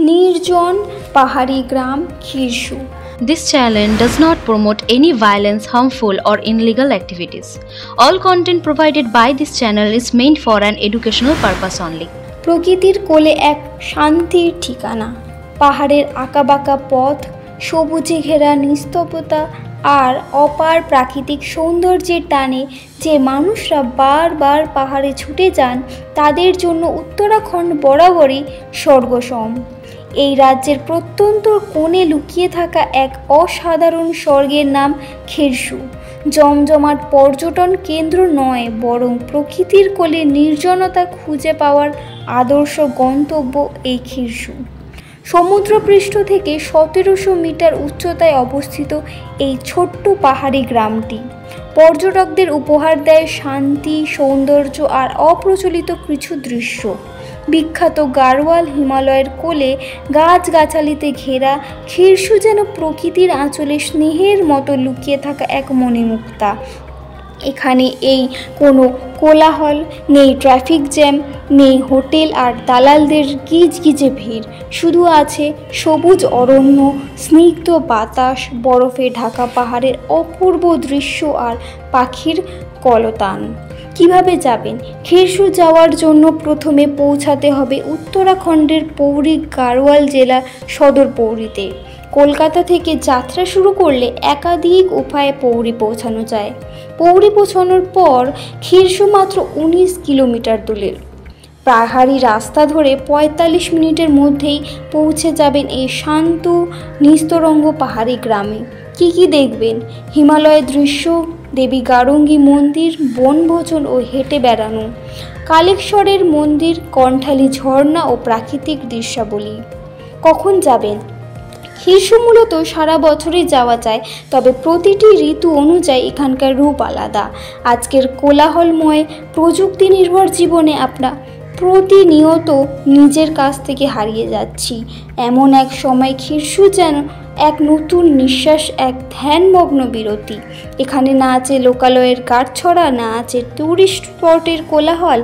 নির্জন পাহাড়ি গ্রাম খিরসু। This channel does not promote any violence, harmful or illegal activities. All content provided by this channel is meant for an educational purpose only. প্রকৃতির কোলে এক শান্তির ঠিকানা। পাহাড়ের আঁকাবাঁকা পথ, সবুজে ঘেরা নিস্তব্ধতা আর অপার প্রাকৃতিক সৌন্দর্যের টানে যে মানুষরা বারবার পাহাড়ে ছুটে যান, তাদের জন্য উত্তরাখণ্ড বরাবরই স্বর্গসম। এই রাজ্যের প্রত্যন্ত কোণে লুকিয়ে থাকা এক অসাধারণ স্বর্গের নাম খিরসু। জমজমাট পর্যটন কেন্দ্র নয়, বরং প্রকৃতির কোলে নির্জনতা খুঁজে পাওয়ার আদর্শ গন্তব্য এই খিরসু। সমুদ্রপৃষ্ঠ থেকে 1700 মিটার উচ্চতায় অবস্থিত এই ছোট্ট পাহাড়ি গ্রামটি পর্যটকদের উপহার দেয় শান্তি, সৌন্দর্য আর অপ্রচলিত কিছু দৃশ্য। বিখ্যাত গাড়োয়াল হিমালয়ের কোলে গাছগাছালিতে ঘেরা খিরসু যেন প্রকৃতির আঁচলে স্নেহের মতো লুকিয়ে থাকা এক মণিমুক্তা। এখানে এই কোনো কোলাহল নেই, ট্রাফিক জ্যাম নেই, হোটেল আর দালালদের গিজগিজে ভিড়। শুধু আছে সবুজ অরণ্য, স্নিগ্ধ বাতাস, বরফে ঢাকা পাহাড়ের অপূর্ব দৃশ্য আর পাখির কলতান। কিভাবে যাবেন? খিরসু যাওয়ার জন্য প্রথমে পৌঁছাতে হবে উত্তরাখণ্ডের পৌরি গাড়োয়াল জেলার সদর পৌরিতে। কলকাতা থেকে যাত্রা শুরু করলে একাধিক উপায়ে পৌরি পৌঁছানো যায়। পৌরি পৌঁছানোর পর খিরসু মাত্র 19 কিলোমিটার দূরের। পাহাড়ি রাস্তা ধরে 45 মিনিটের মধ্যেই পৌঁছে যাবেন এই শান্ত নিস্তরঙ্গ পাহাড়ি গ্রামে। কি দেখবেন? হিমালয়ের দৃশ্য, দেবী গারঙ্গী মন্দির, বনভোজন ও হেঁটে বেড়ানো, কালেশ্বরের মন্দির, কণ্ঠালী ঝর্ণা ও প্রাকৃতিক দৃশ্যাবলী। কখন যাবেন? খিরসু মূলত সারা বছরই যাওয়া যায়, তবে প্রতিটি ঋতু অনুযায়ী এখানকার রূপ আলাদা। আজকের কোলাহলময় প্রযুক্তি নির্ভর জীবনে আমরা প্রতিনিয়ত নিজের কাছ থেকে হারিয়ে যাচ্ছি। এমন এক সময় খিরসু যেন এক নতুন নিঃশ্বাস, এক ধ্যানমগ্ন বিরতি। এখানে না আছে লোকালয়ের গাঁটছড়া, না আছে টুরিস্ট স্পটের কোলাহল,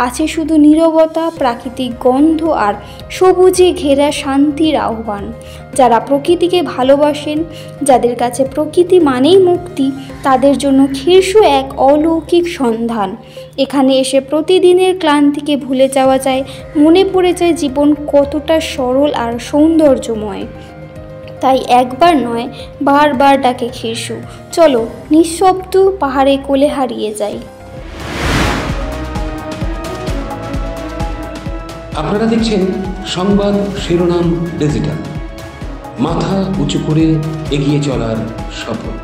আছে শুধু নীরবতা, প্রাকৃতিক গন্ধ আর সবুজে ঘেরা শান্তির আহ্বান। যারা প্রকৃতিকে ভালোবাসেন, যাদের কাছে প্রকৃতি মানেই মুক্তি, তাদের জন্য খিরসু এক অলৌকিক সন্ধান। এখানে এসে প্রতিদিনের ক্লান্তিকে ভুলে যাওয়া যায়, মনে পড়ে যায় জীবন কতটা সরল আর সৌন্দর্যময়। তাই একবার নয়, বারবার ডাকে খিরসু। চলো নিঃশব্দ পাহাড়ে কোলে হারিয়ে যাই। আপনারা দেখছেন সংবাদ শিরোনাম ডিজিটাল, মাথা উঁচু করে এগিয়ে চলার শপথ।